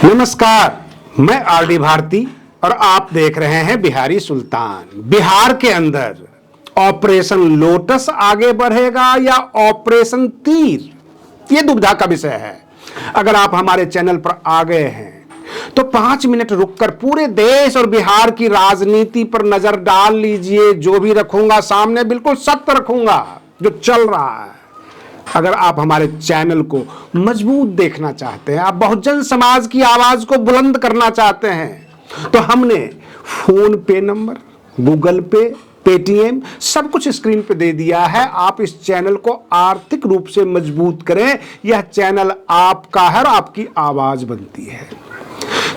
नमस्कार, मैं आरडी भारती और आप देख रहे हैं बिहारी सुल्तान। बिहार के अंदर ऑपरेशन लोटस आगे बढ़ेगा या ऑपरेशन तीर, ये दुविधा का विषय है। अगर आप हमारे चैनल पर आ गए हैं तो 5 मिनट रुककर पूरे देश और बिहार की राजनीति पर नजर डाल लीजिए। जो भी रखूंगा सामने बिल्कुल सत्य रखूंगा जो चल रहा है। अगर आप हमारे चैनल को मजबूत देखना चाहते हैं, आप बहुजन समाज की आवाज को बुलंद करना चाहते हैं, तो हमने फोन पे नंबर, गूगल पे, पेटीएम सब कुछ स्क्रीन पे दे दिया है। आप इस चैनल को आर्थिक रूप से मजबूत करें। यह चैनल आपका है और आपकी आवाज बनती है।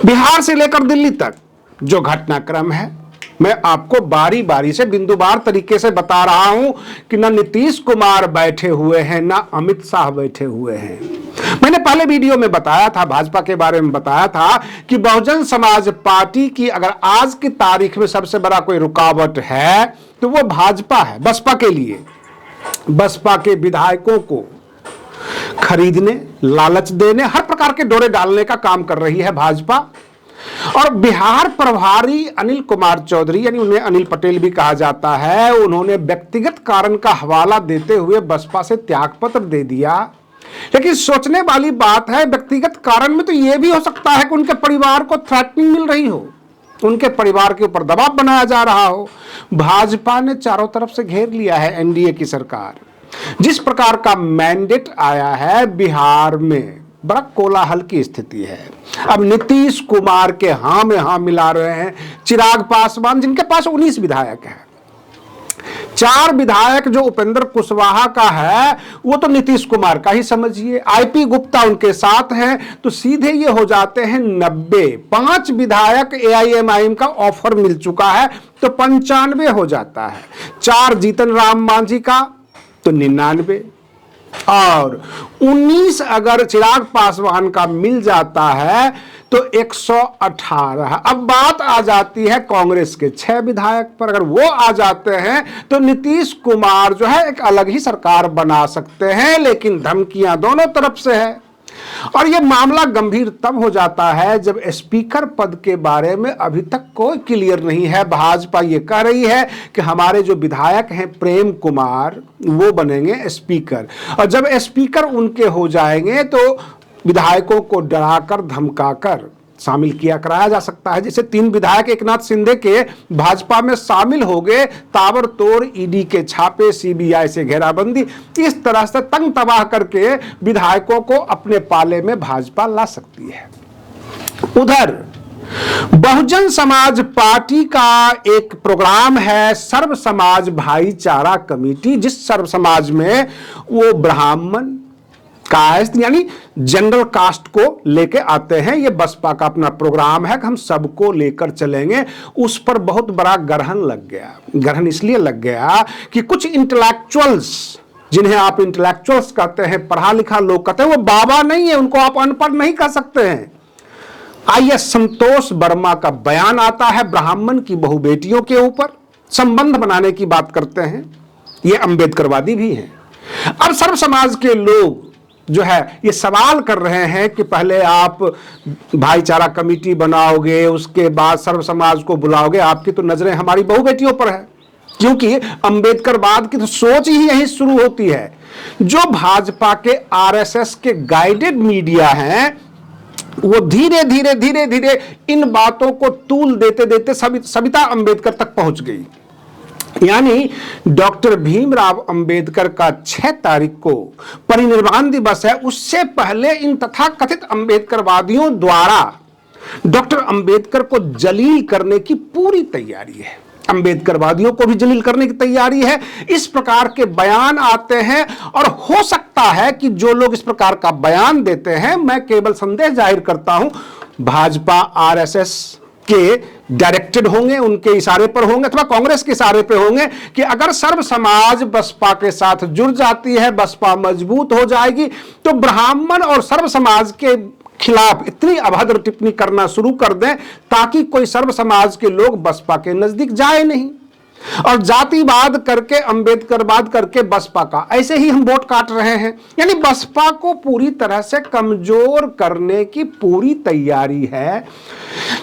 बिहार से लेकर दिल्ली तक जो घटनाक्रम है, मैं आपको बारी बारी से बिंदुवार तरीके से बता रहा हूं कि ना नीतीश कुमार बैठे हुए हैं, ना अमित शाह बैठे हुए हैं। मैंने पहले वीडियो में बताया था, भाजपा के बारे में बताया था कि बहुजन समाज पार्टी की अगर आज की तारीख में सबसे बड़ा कोई रुकावट है तो वो भाजपा है। बसपा के लिए, बसपा के विधायकों को खरीदने, लालच देने, हर प्रकार के डोरे डालने का काम कर रही है भाजपा। और बिहार प्रभारी अनिल कुमार चौधरी, यानी उन्हें अनिल पटेल भी कहा जाता है, उन्होंने व्यक्तिगत कारण का हवाला देते हुए बसपा से त्यागपत्र दे दिया। लेकिन सोचने वाली बात है, व्यक्तिगत कारण में तो यह भी हो सकता है कि उनके परिवार को थ्रेटनिंग मिल रही हो, उनके परिवार के ऊपर दबाव बनाया जा रहा हो। भाजपा ने चारों तरफ से घेर लिया है एनडीए की सरकार। जिस प्रकार का मैंडेट आया है, बिहार में बड़ा कोलाहल की स्थिति है। अब नीतीश कुमार के हां में हां मिला रहे हैं चिराग पासवान, जिनके पास 19 विधायक है। 4 विधायक जो उपेंद्र कुशवाहा का है वो तो नीतीश कुमार का ही समझिए। आईपी गुप्ता उनके साथ हैं, तो सीधे ये हो जाते हैं 90। 5 विधायक एआईएमआईएम का ऑफर मिल चुका है तो 95 हो जाता है। 4 जीतन राम मांझी का तो 99 और 19 अगर चिराग पासवान का मिल जाता है तो 118। अब बात आ जाती है कांग्रेस के 6 विधायक पर। अगर वो आ जाते हैं तो नीतीश कुमार जो है एक अलग ही सरकार बना सकते हैं, लेकिन धमकियां दोनों तरफ से है। और यह मामला गंभीर तब हो जाता है जब स्पीकर पद के बारे में अभी तक कोई क्लियर नहीं है। भाजपा ये कह रही है कि हमारे जो विधायक हैं प्रेम कुमार, वो बनेंगे स्पीकर, और जब स्पीकर उनके हो जाएंगे तो विधायकों को डराकर धमकाकर शामिल किया कराया जा सकता है। जैसे 3 विधायक एकनाथ शिंदे के भाजपा में शामिल हो गए, ताबड़तोड़ ईडी के छापे, सीबीआई से घेराबंदी, इस तरह से तंग तबाह करके विधायकों को अपने पाले में भाजपा ला सकती है। उधर बहुजन समाज पार्टी का एक प्रोग्राम है सर्व समाज भाईचारा कमेटी, जिस सर्व समाज में वो ब्राह्मण कास्ट यानी जनरल कास्ट को लेके आते हैं। ये बसपा का अपना प्रोग्राम है कि हम सबको लेकर चलेंगे। उस पर बहुत बड़ा ग्रहण लग गया। ग्रहण इसलिए लग गया कि कुछ इंटेलेक्चुअल्स, जिन्हें आप इंटेलेक्चुअल्स कहते हैं, पढ़ा लिखा लोग कहते हैं, वो बाबा नहीं है, उनको आप अनपढ़ नहीं कह सकते हैं। आइए, संतोष वर्मा का बयान आता है ब्राह्मण की बहु बेटियों के ऊपर, संबंध बनाने की बात करते हैं। ये अंबेडकरवादी भी हैं। अब सर्व समाज के लोग जो है ये सवाल कर रहे हैं कि पहले आप भाईचारा कमेटी बनाओगे, उसके बाद सर्व समाज को बुलाओगे, आपकी तो नजरें हमारी बहु बेटियों पर है। क्योंकि अंबेडकरवाद की तो सोच ही यहीं शुरू होती है। जो भाजपा के आरएसएस के गाइडेड मीडिया हैं, वो धीरे धीरे धीरे धीरे इन बातों को तूल देते देते सविता अंबेडकर तक पहुंच गई। यानी डॉक्टर भीमराव अंबेडकर का 6 तारीख को परिनिर्वाण दिवस है, उससे पहले इन तथाकथित अंबेडकरवादियों द्वारा डॉक्टर अंबेडकर को जलील करने की पूरी तैयारी है। अंबेडकरवादियों को भी जलील करने की तैयारी है। इस प्रकार के बयान आते हैं और हो सकता है कि जो लोग इस प्रकार का बयान देते हैं, मैं केवल संदेह जाहिर करता हूं, भाजपा आरएसएस के डायरेक्टेड होंगे, उनके इशारे पर होंगे, अथवा कांग्रेस के इशारे पर होंगे कि अगर सर्व समाज बसपा के साथ जुड़ जाती है, बसपा मजबूत हो जाएगी, तो ब्राह्मण और सर्व समाज के खिलाफ इतनी अभद्र टिप्पणी करना शुरू कर दें ताकि कोई सर्व समाज के लोग बसपा के नजदीक जाए नहीं। और जातिवाद करके, अंबेडकरवाद करके बसपा का ऐसे ही हम वोट काट रहे हैं। यानी बसपा को पूरी तरह से कमजोर करने की पूरी तैयारी है।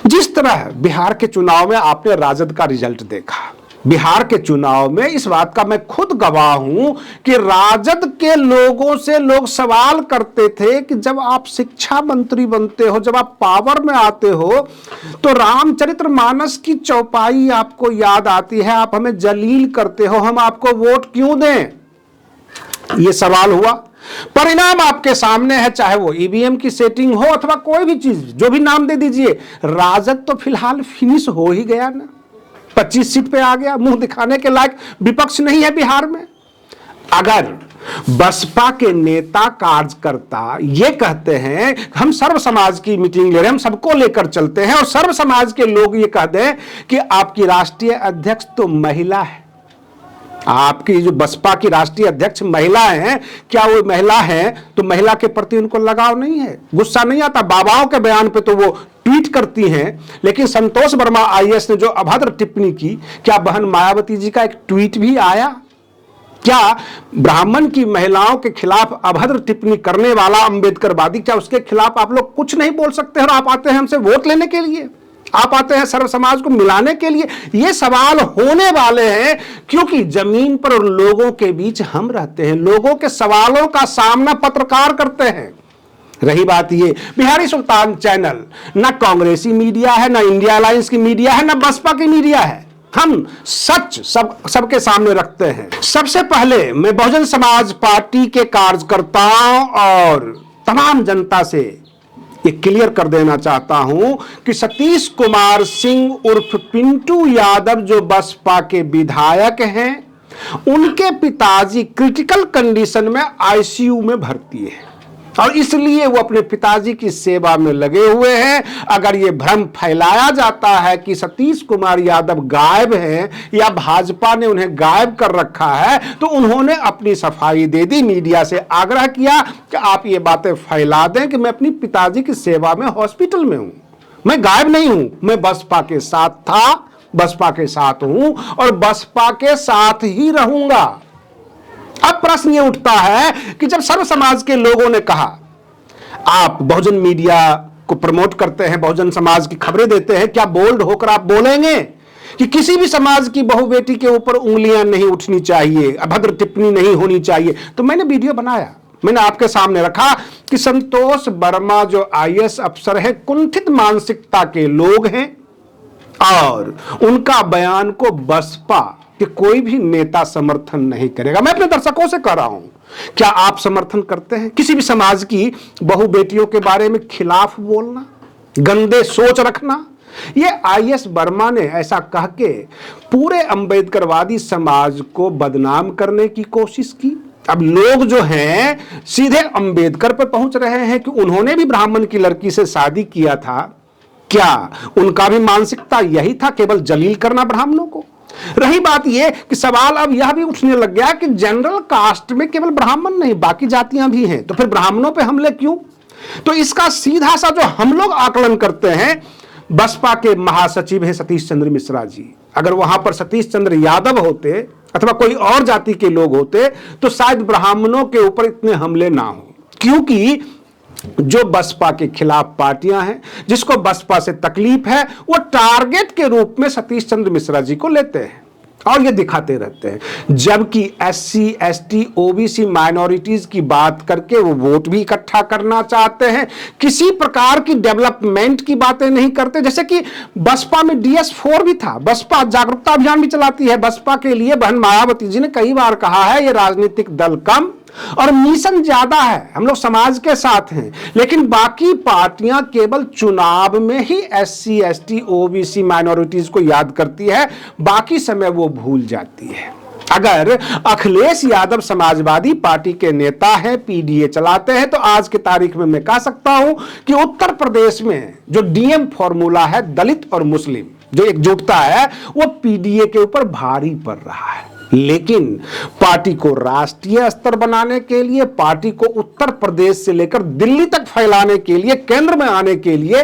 जिस तरह बिहार के चुनाव में आपने राजद का रिजल्ट देखा, बिहार के चुनाव में इस बात का मैं खुद गवाह हूं कि राजद के लोगों से लोग सवाल करते थे कि जब आप शिक्षा मंत्री बनते हो, जब आप पावर में आते हो, तो रामचरितमानस की चौपाई आपको याद आती है, आप हमें जलील करते हो, हम आपको वोट क्यों दें? यह सवाल हुआ। परिणाम आपके सामने है, चाहे वो ईवीएम की सेटिंग हो अथवा कोई भी चीज, जो भी नाम दे दीजिए, राजद तो फिलहाल फिनिश हो ही गया ना, 25 सीट पे आ गया। मुंह दिखाने के लायक विपक्ष नहीं है बिहार में। अगर बसपा के नेता कार्यकर्ता ये कहते हैं हम सर्व समाज की मीटिंग ले रहे हैं, हम सबको लेकर चलते हैं, और सर्व समाज के लोग ये कह दें कि आपकी राष्ट्रीय अध्यक्ष तो महिला है, आपकी जो बसपा की राष्ट्रीय अध्यक्ष महिला हैं, क्या वो महिला है तो महिला के प्रति उनको लगाव नहीं है, गुस्सा नहीं आता? बाबाओं के बयान पे तो वो ट्वीट करती हैं, लेकिन संतोष वर्मा आईएएस ने जो अभद्र टिप्पणी की, क्या बहन मायावती जी का एक ट्वीट भी आया? क्या ब्राह्मण की महिलाओं के खिलाफ अभद्र टिप्पणी करने वाला अंबेडकरवादी, क्या उसके खिलाफ आप लोग कुछ नहीं बोल सकते? और आप आते हैं हमसे वोट लेने के लिए, आप आते हैं सर्व समाज को मिलाने के लिए। ये सवाल होने वाले हैं, क्योंकि जमीन पर लोगों के बीच हम रहते हैं, लोगों के सवालों का सामना पत्रकार करते हैं। रही बात ये, बिहारी सुल्तान चैनल ना कांग्रेसी मीडिया है, ना इंडिया अलायंस की मीडिया है, ना बसपा की मीडिया है। हम सच सबके सामने रखते हैं। सबसे पहले मैं बहुजन समाज पार्टी के कार्यकर्ताओं और तमाम जनता से ये क्लियर कर देना चाहता हूं कि सतीश कुमार सिंह उर्फ पिंटू यादव जो बसपा के विधायक हैं, उनके पिताजी क्रिटिकल कंडीशन में आईसीयू में भर्ती है, और इसलिए वो अपने पिताजी की सेवा में लगे हुए हैं। अगर ये भ्रम फैलाया जाता है कि सतीश कुमार यादव गायब हैं या भाजपा ने उन्हें गायब कर रखा है, तो उन्होंने अपनी सफाई दे दी, मीडिया से आग्रह किया कि आप ये बातें फैला दें कि मैं अपनी पिताजी की सेवा में हॉस्पिटल में हूं, मैं गायब नहीं हूं, मैं बसपा के साथ था, बसपा के साथ हूं और बसपा के साथ ही रहूंगा। अब प्रश्न ये उठता है कि जब सर्व समाज के लोगों ने कहा आप बहुजन मीडिया को प्रमोट करते हैं, बहुजन समाज की खबरें देते हैं, क्या बोल्ड होकर आप बोलेंगे कि किसी भी समाज की बहू बेटी के ऊपर उंगलियां नहीं उठनी चाहिए, अभद्र टिप्पणी नहीं होनी चाहिए? तो मैंने वीडियो बनाया, मैंने आपके सामने रखा कि संतोष वर्मा जो आईएएस अफसर है, कुंठित मानसिकता के लोग हैं, और उनका बयान को बसपा कि कोई भी नेता समर्थन नहीं करेगा। मैं अपने दर्शकों से कह रहा हूं, क्या आप समर्थन करते हैं किसी भी समाज की बहु बेटियों के बारे में खिलाफ बोलना, गंदे सोच रखना? ये आईएएस वर्मा ने ऐसा कह के पूरे अंबेडकरवादी समाज को बदनाम करने की कोशिश की। अब लोग जो हैं सीधे अंबेडकर पर पहुंच रहे हैं कि उन्होंने भी ब्राह्मण की लड़की से शादी किया था। क्या उनका भी मानसिकता यही था, केवल जलील करना ब्राह्मणों को? रही बात यह कि सवाल अब यह भी उठने लग गया कि जनरल कास्ट में केवल ब्राह्मण नहीं बाकी जातियां भी हैं, तो फिर ब्राह्मणों पे हमले क्यों? तो इसका सीधा सा जो हम लोग आकलन करते हैं, बसपा के महासचिव हैं सतीश चंद्र मिश्रा जी, अगर वहां पर सतीश चंद्र यादव होते अथवा कोई और जाति के लोग होते तो शायद ब्राह्मणों के ऊपर इतने हमले ना हो, क्योंकि जो बसपा के खिलाफ पार्टियां हैं, जिसको बसपा से तकलीफ है, वो टारगेट के रूप में सतीश चंद्र मिश्रा जी को लेते हैं और ये दिखाते रहते हैं। जबकि एससी, एसटी, ओबीसी माइनॉरिटीज की बात करके वो वोट भी इकट्ठा करना चाहते हैं, किसी प्रकार की डेवलपमेंट की बातें नहीं करते। जैसे कि बसपा में DS4 भी था, बसपा जागरूकता अभियान भी चलाती है। बसपा के लिए बहन मायावती जी ने कई बार कहा है ये राजनीतिक दल कम और मिशन ज्यादा है, हम लोग समाज के साथ हैं, लेकिन बाकी पार्टियां केवल चुनाव में ही एससी, एसटी, ओबीसी माइनॉरिटीज को याद करती है, बाकी समय वो भूल जाती है। अगर अखिलेश यादव समाजवादी पार्टी के नेता हैं, पीडीए चलाते हैं, तो आज की तारीख में मैं कह सकता हूं कि उत्तर प्रदेश में जो डीएम फॉर्मूला है, दलित और मुस्लिम जो एकजुटता है, वो पीडीए के ऊपर भारी पड़ रहा है। लेकिन पार्टी को राष्ट्रीय स्तर बनाने के लिए, पार्टी को उत्तर प्रदेश से लेकर दिल्ली तक फैलाने के लिए, केंद्र में आने के लिए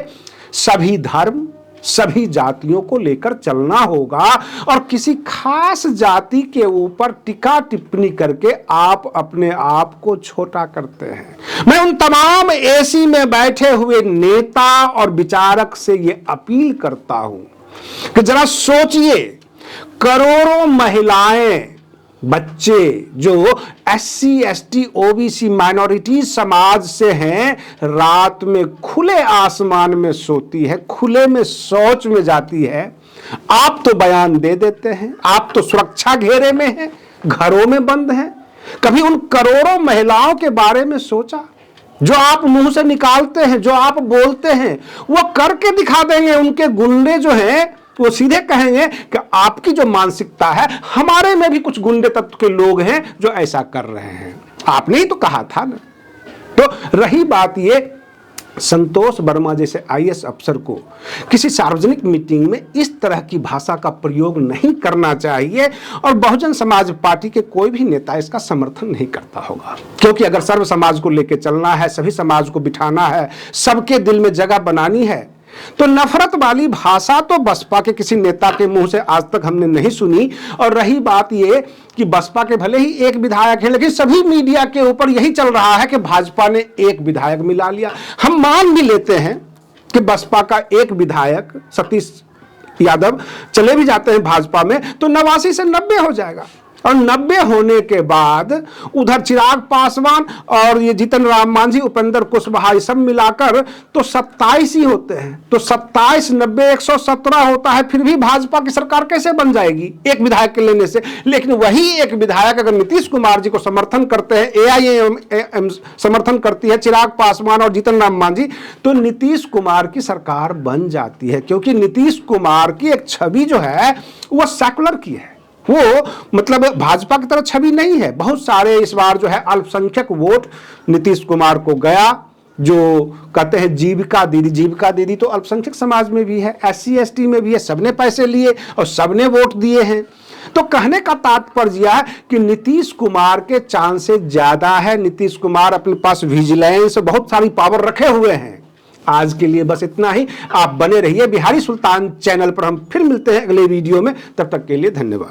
सभी धर्म, सभी जातियों को लेकर चलना होगा और किसी खास जाति के ऊपर टीका टिप्पणी करके आप अपने आप को छोटा करते हैं। मैं उन तमाम एसी में बैठे हुए नेता और विचारक से ये अपील करता हूं कि जरा सोचिए, करोड़ों महिलाएं, बच्चे जो SC ST OBC माइनॉरिटी समाज से हैं, रात में खुले आसमान में सोती है, खुले में शौच में जाती है। आप तो बयान दे देते हैं, आप तो सुरक्षा घेरे में हैं, घरों में बंद हैं। कभी उन करोड़ों महिलाओं के बारे में सोचा? जो आप मुंह से निकालते हैं, जो आप बोलते हैं, वो करके दिखा देंगे। उनके गुंडे जो हैं वो सीधे कहेंगे कि आपकी जो मानसिकता है, हमारे में भी कुछ गुंडे तत्व के लोग हैं जो ऐसा कर रहे हैं। आपने ही तो कहा था ना। तो रही बात ये, संतोष वर्मा जैसे IAS अफसर को किसी सार्वजनिक मीटिंग में इस तरह की भाषा का प्रयोग नहीं करना चाहिए और बहुजन समाज पार्टी के कोई भी नेता इसका समर्थन नहीं करता होगा। क्योंकि अगर सर्व समाज को लेकर चलना है, सभी समाज को बिठाना है, सबके दिल में जगह बनानी है, तो नफरत वाली भाषा तो बसपा के किसी नेता के मुंह से आज तक हमने नहीं सुनी। और रही बात ये कि बसपा के भले ही एक विधायक है, लेकिन सभी मीडिया के ऊपर यही चल रहा है कि भाजपा ने एक विधायक मिला लिया। हम मान भी लेते हैं कि बसपा का एक विधायक सतीश यादव चले भी जाते हैं भाजपा में, तो 89 से 90 हो जाएगा। और 90 होने के बाद उधर चिराग पासवान और ये जीतन राम मांझी, उपेंद्र कुशवाहा, सब मिलाकर तो 27 ही होते हैं। तो 27, 90, 117 होता है। फिर भी भाजपा की सरकार कैसे बन जाएगी एक विधायक के लेने से? लेकिन वही एक विधायक अगर नीतीश कुमार जी को समर्थन करते हैं, AIAM समर्थन करती है, चिराग पासवान और जीतन राम मांझी, तो नीतीश कुमार की सरकार बन जाती है। क्योंकि नीतीश कुमार की एक छवि जो है वो सेकुलर की है, वो मतलब भाजपा की तरह छवि नहीं है। बहुत सारे इस बार जो है अल्पसंख्यक वोट नीतीश कुमार को गया। जो कहते हैं जीविका दीदी तो अल्पसंख्यक समाज में भी है, SC ST में भी है। सबने पैसे लिए और सबने वोट दिए हैं। तो कहने का तात्पर्य यह है कि नीतीश कुमार के चांसेस ज्यादा है। नीतीश कुमार अपने पास विजिलेंस, बहुत सारी पावर रखे हुए हैं। आज के लिए बस इतना ही। आप बने रहिए बिहारी सुल्तान चैनल पर। हम फिर मिलते हैं अगले वीडियो में। तब तक के लिए धन्यवाद।